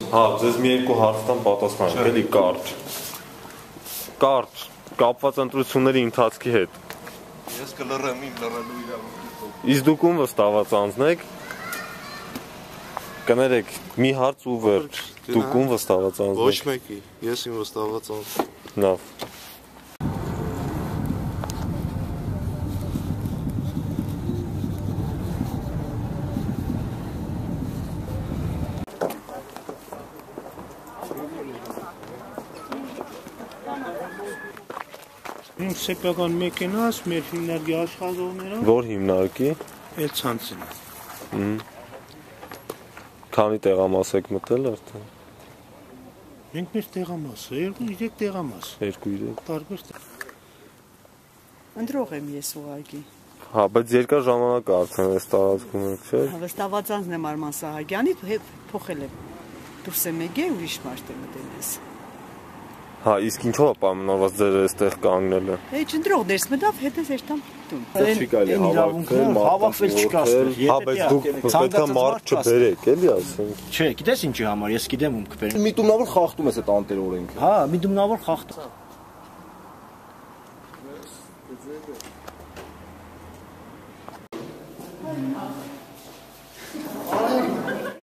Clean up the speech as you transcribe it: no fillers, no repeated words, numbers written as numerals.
Հա, ձեզ մի երկու հարցთან պատասխանենք, էլի կարճ։ Կարճ, կապված ընտրությունների ընթացքի հետ։ Ես կլռեմ իմ լռելու իրավունքով։ Իսկ դուք ում վստահված անձնեք։ Կներեք, մի հարց ու վերջ։ Դուք ում վստահված անձնեք։ Ոչ մեկի, ես իմ վստահված անձ։ Լավ։ Մենք սեփական մեքենաս, մեր հիմնարկի աշխատողները։ Որ հիմնարկի։ Այդ ցանցին։ Քանի տեղամաս եք մտել արդեն։ Մենք մեր տեղամասը, 2-3 տեղամաս։ 2-3։ Տարբեր տեղ։ Ընտրող եմ ես ուղղակի։ Հա, բայց երկար ժամանակ արդեն այս տարածքում եք, չէ՞։ Վստահված անձն եմ Արման Սահակյանի, փոխել եմ։ Դուրս եմ եկել, ուրիշ մարդ եմ մտել ես։ Հա, իսկ ինչով է պայմանավորված ձեր այստեղ կանգնելը։ Էջ ընտրող դերս մտավ, հետս էստամ տուն։ Չի կարելի հավաքվել չկա ստեղ։ Հա, բայց դուք պետք է մարդ չբերեք, էլի ասենք։ Չէ, գիտես ինչի համար, ես գիտեմ ում կբերեմ։ Միտումնավոր խախտում ես այդ անտեր օրենքը։ Հա, միտումնավոր խախտում։